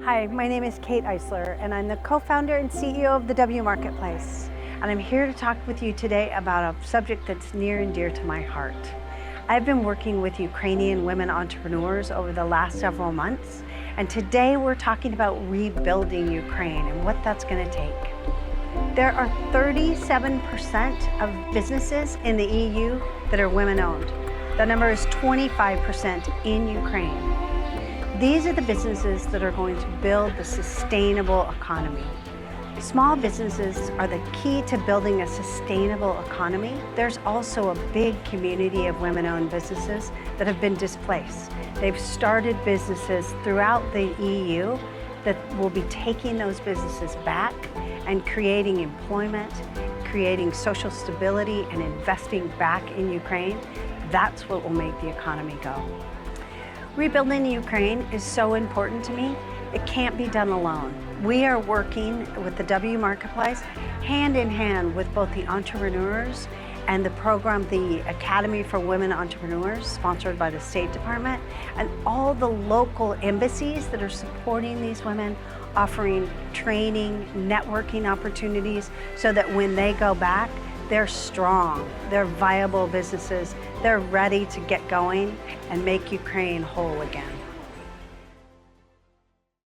Hi, my name is Kate Eisler, and I'm the co-founder and CEO of the WMarketplace. And I'm here to talk with you today about a subject that's near and dear to my heart. I've been working with Ukrainian women entrepreneurs over the last several months, and today we're talking about rebuilding Ukraine and what that's going to take. There are 37% of businesses in the EU that are women-owned. The number is 25% in Ukraine. These are the businesses that are going to build the sustainable economy. Small businesses are the key to building a sustainable economy. There's also a big community of women-owned businesses that have been displaced. They've started businesses throughout the EU that will be taking those businesses back and creating employment, creating social stability, and investing back in Ukraine. That's what will make the economy go. Rebuilding Ukraine is so important to me. It can't be done alone. We are working with the WMarketplace hand in hand with both the entrepreneurs and the program, the Academy for Women Entrepreneurs, sponsored by the State Department, and all the local embassies that are supporting these women, offering training, networking opportunities, so that when they go back, they're strong, they're viable businesses, they're ready to get going and make Ukraine whole again.